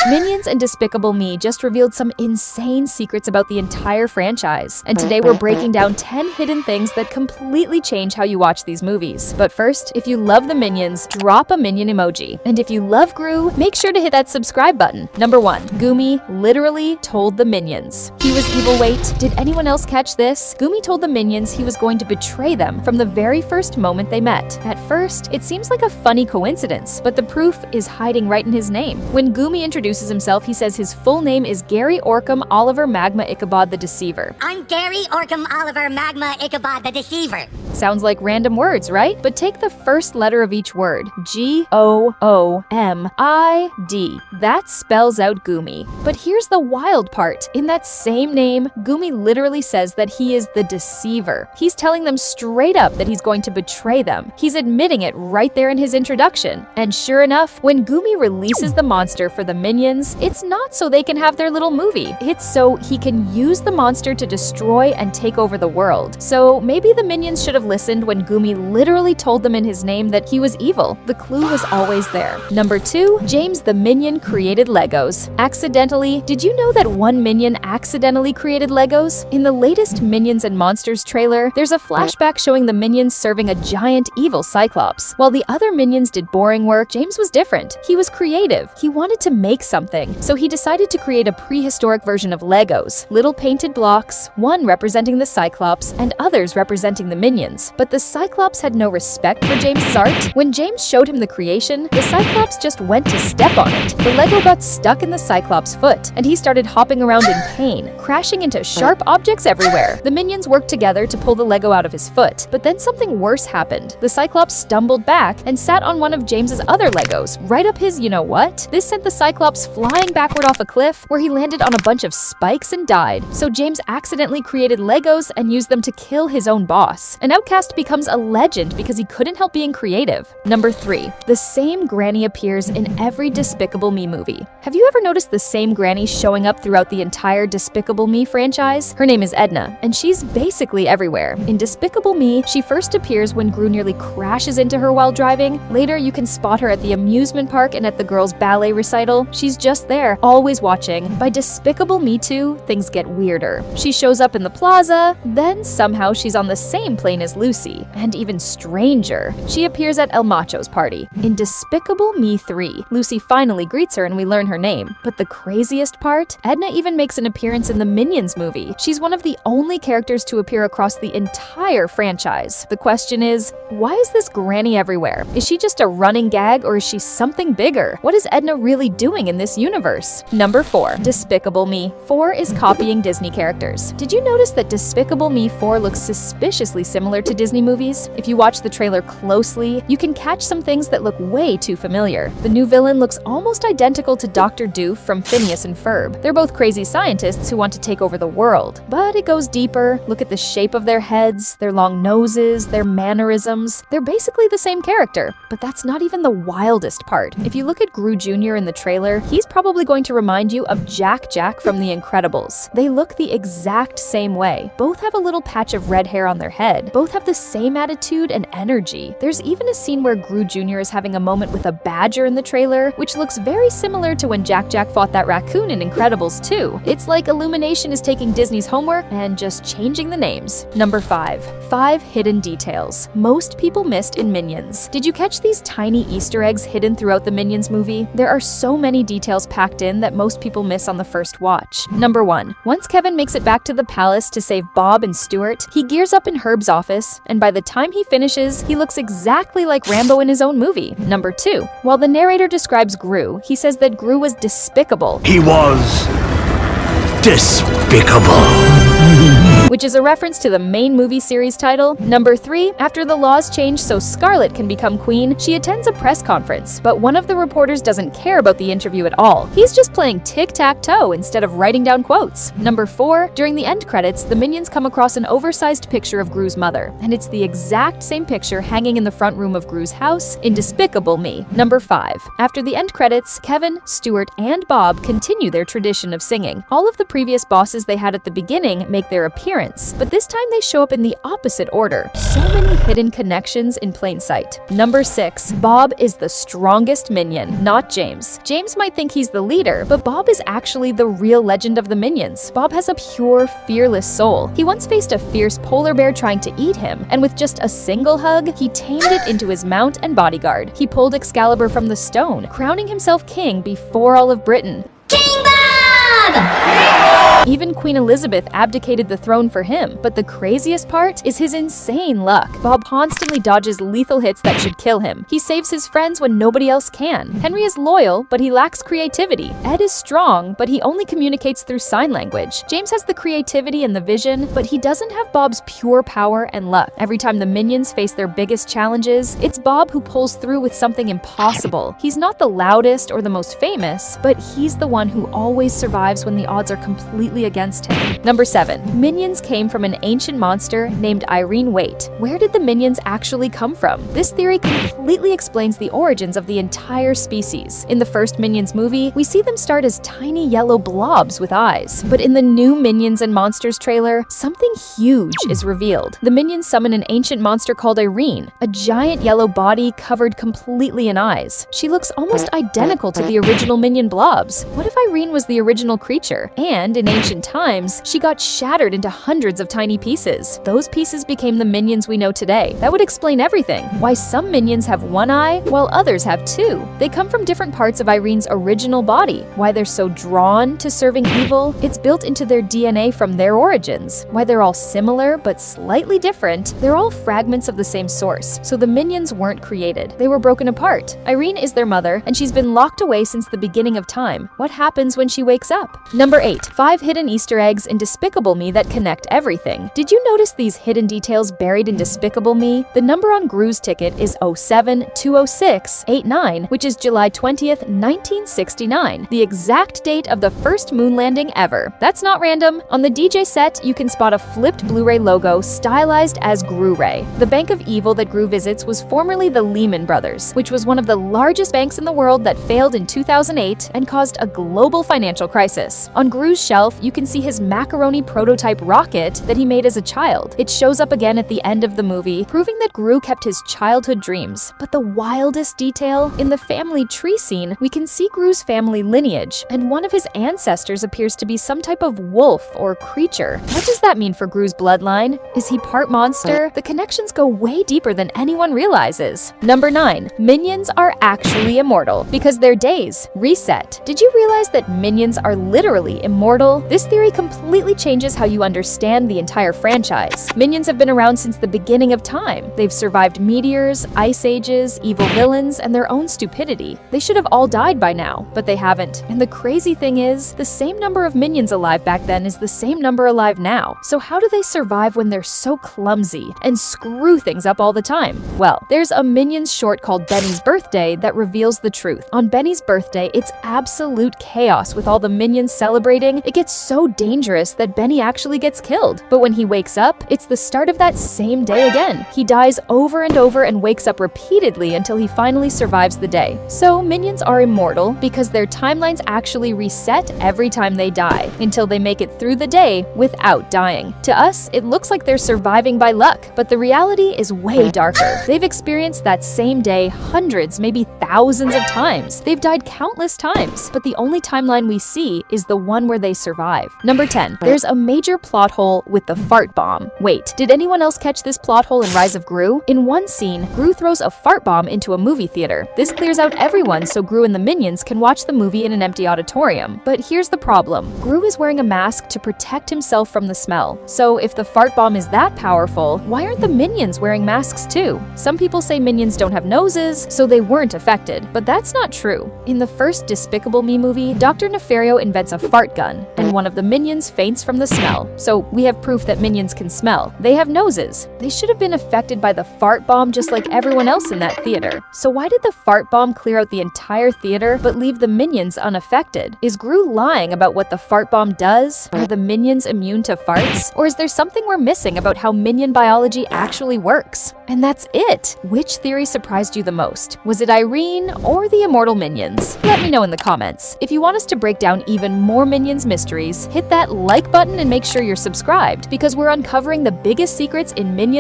Minions and Despicable Me just revealed some insane secrets about the entire franchise, and today we're breaking down 10 hidden things that completely change how you watch these movies. But first, if you love the Minions, drop a Minion emoji. And if you love Gru, make sure to hit that subscribe button. Number 1. Goomy literally told the Minions he was evil. Wait, did anyone else catch this? Goomy told the Minions he was going to betray them from the very first moment they met. At first, it seems like a funny coincidence, but the proof is hiding right in his name. When Goomy introduces himself, he says his full name is Gary Orcam Oliver Magma Ichabod the Deceiver. I'm Gary Orcam Oliver Magma Ichabod the Deceiver. Sounds like random words, right? But take the first letter of each word. G-O-O-M-I-D. That spells out Goomy. But here's the wild part. In that same name, Goomy literally says that he is the deceiver. He's telling them straight up that he's going to betray them. He's admitting it right there in his introduction. And sure enough, when Goomy releases the monster for the Minions, it's not so they can have their little movie. It's so he can use the monster to destroy and take over the world. So maybe the Minions should have listened when Goomy literally told them in his name that he was evil. The clue was always there. Number 2, James the Minion created Legos. Accidentally. Did you know that one Minion accidentally created Legos? In the latest Minions and Monsters trailer, there's a flashback showing the Minions serving a giant evil Cyclops. While the other Minions did boring work, James was different. He was creative. He wanted to make something, so he decided to create a prehistoric version of Legos. Little painted blocks, one representing the Cyclops and others representing the Minions. But the Cyclops had no respect for James's art. When James showed him the creation, the Cyclops just went to step on it. The Lego got stuck in the Cyclops' foot, and he started hopping around in pain, crashing into sharp objects everywhere. The Minions worked together to pull the Lego out of his foot, but then something worse happened. The Cyclops stumbled back and sat on one of James's other Legos, right up his you-know-what? This sent the Cyclops flying backward off a cliff, where he landed on a bunch of spikes and died. So James accidentally created Legos and used them to kill his own boss. An outcast becomes a legend because he couldn't help being creative. Number 3. The same granny appears in every Despicable Me movie. Have you ever noticed the same granny showing up throughout the entire Despicable Me franchise? Her name is Edna, and she's basically everywhere. In Despicable Me, she first appears when Gru nearly crashes into her while driving. Later, you can spot her at the amusement park and at the girls' ballet recital. She's just there, always watching. By Despicable Me 2, things get weirder. She shows up in the plaza, then somehow she's on the same plane as Lucy. And even stranger, she appears at El Macho's party. In Despicable Me 3, Lucy finally greets her and we learn her name. But the craziest part? Edna even makes an appearance in the Minions movie. She's one of the only characters to appear across the entire franchise. The question is, why is this granny everywhere? Is she just a running gag or is she something bigger? What is Edna really doing in this universe? Number 4. Despicable Me. 4 is copying Disney characters. Did you notice that Despicable Me 4 looks suspiciously similar to Disney movies? If you watch the trailer closely, you can catch some things that look way too familiar. The new villain looks almost identical to Dr. Doof from Phineas and Ferb. They're both crazy scientists who want to take over the world. But it goes deeper. Look at the shape of their heads, their long noses, their mannerisms. They're basically the same character. But that's not even the wildest part. If you look at Gru Jr. in the trailer, he's probably going to remind you of Jack from The Incredibles. They look the exact same way. Both have a little patch of red hair on their head. Both have the same attitude and energy. There's even a scene where Gru Jr. is having a moment with a badger in the trailer, which looks very similar to when Jack fought that raccoon in Incredibles 2. It's like Illumination is taking Disney's homework and just changing the names. Number 5. 5 hidden details most people missed in Minions. Did you catch these tiny Easter eggs hidden throughout the Minions movie? There are so many details packed in that most people miss on the first watch. Number 1. Once Kevin makes it back to the palace to save Bob and Stuart, he gears up in Herb's office, and by the time he finishes, he looks exactly like Rambo in his own movie. Number 2. While the narrator describes Gru, he says that Gru was despicable. He was despicable. Which is a reference to the main movie series title. Number 3, after the laws change so Scarlet can become queen, she attends a press conference, but one of the reporters doesn't care about the interview at all. He's just playing tic-tac-toe instead of writing down quotes. Number 4, during the end credits, the Minions come across an oversized picture of Gru's mother, and it's the exact same picture hanging in the front room of Gru's house in Despicable Me. Number 5, after the end credits, Kevin, Stuart, and Bob continue their tradition of singing. All of the previous bosses they had at the beginning make their appearance parents, but this time they show up in the opposite order. So many hidden connections in plain sight. Number 6. Bob is the strongest minion, not James. James might think he's the leader, but Bob is actually the real legend of the minions. Bob has a pure, fearless soul. He once faced a fierce polar bear trying to eat him, and with just a single hug, he tamed it into his mount and bodyguard. He pulled Excalibur from the stone, crowning himself king before all of Britain. King Bob! Even Queen Elizabeth abdicated the throne for him, but the craziest part is his insane luck. Bob constantly dodges lethal hits that should kill him. He saves his friends when nobody else can. Henry is loyal, but he lacks creativity. Ed is strong, but he only communicates through sign language. James has the creativity and the vision, but he doesn't have Bob's pure power and luck. Every time the minions face their biggest challenges, it's Bob who pulls through with something impossible. He's not the loudest or the most famous, but he's the one who always survives when the odds are completely against him. Number 7. Minions came from an ancient monster named Irene. Wait, where did the minions actually come from? This theory completely explains the origins of the entire species. In the first Minions movie, we see them start as tiny yellow blobs with eyes. But in the new Minions and Monsters trailer, something huge is revealed. The minions summon an ancient monster called Irene, a giant yellow body covered completely in eyes. She looks almost identical to the original minion blobs. What if Irene was the original creature? And in ancient times, she got shattered into hundreds of tiny pieces. Those pieces became the minions we know today. That would explain everything. Why some minions have one eye, while others have two. They come from different parts of Irene's original body. Why they're so drawn to serving evil, it's built into their DNA from their origins. Why they're all similar, but slightly different, they're all fragments of the same source. So the minions weren't created. They were broken apart. Irene is their mother, and she's been locked away since the beginning of time. What happens when she wakes up? Number 8. 5 hidden Easter eggs in Despicable Me that connect everything. Did you notice these hidden details buried in Despicable Me? The number on Gru's ticket is 0720689, which is July 20th, 1969, the exact date of the first moon landing ever. That's not random. On the DJ set, you can spot a flipped Blu-ray logo stylized as Gru-Ray. The bank of evil that Gru visits was formerly the Lehman Brothers, which was one of the largest banks in the world that failed in 2008 and caused a global financial crisis. On Gru's shelf, you can see his macaroni prototype rocket that he made as a child. It shows up again at the end of the movie, proving that Gru kept his childhood dreams. But the wildest detail, in the family tree scene, we can see Gru's family lineage, and one of his ancestors appears to be some type of wolf or creature. What does that mean for Gru's bloodline? Is he part monster? The connections go way deeper than anyone realizes. Number 9. Minions are actually immortal because their days reset. Did you realize that minions are literally immortal? This theory completely changes how you understand the entire franchise. Minions have been around since the beginning of time. They've survived meteors, ice ages, evil villains, and their own stupidity. They should have all died by now, but they haven't. And the crazy thing is, the same number of minions alive back then is the same number alive now. So how do they survive when they're so clumsy and screw things up all the time? Well, there's a Minions short called Benny's Birthday that reveals the truth. On Benny's birthday, it's absolute chaos with all the minions celebrating. It gets so dangerous that Benny actually gets killed. But when he wakes up, it's the start of that same day again. He dies over and over and wakes up repeatedly until he finally survives the day. So minions are immortal because their timelines actually reset every time they die, until they make it through the day without dying. To us, it looks like they're surviving by luck, but the reality is way darker. They've experienced that same day hundreds, maybe thousands of times. They've died countless times, but the only timeline we see is the one where they survive. Number 10. There's a major plot hole with the fart bomb. Wait, did anyone else catch this plot hole in Rise of Gru? In one scene, Gru throws a fart bomb into a movie theater. This clears out everyone so Gru and the minions can watch the movie in an empty auditorium. But here's the problem. Gru is wearing a mask to protect himself from the smell. So if the fart bomb is that powerful, why aren't the minions wearing masks too? Some people say minions don't have noses, so they weren't affected, but that's not true. In the first Despicable Me movie, Dr. Nefario invents a fart gun, and one of the minions faints from the smell. So we have proof that minions can smell. They have noses. They should have been affected by the fart bomb just like everyone else in that theater. So why did the fart bomb clear out the entire theater but leave the minions unaffected? Is Gru lying about what the fart bomb does? Are the minions immune to farts? Or is there something we're missing about how minion biology actually works? And that's it. Which theory surprised you the most? Was it Irene or the immortal minions? Let me know in the comments. If you want us to break down even more minions mysteries, mysteries. Hit that like button and make sure you're subscribed because we're uncovering the biggest secrets in Minions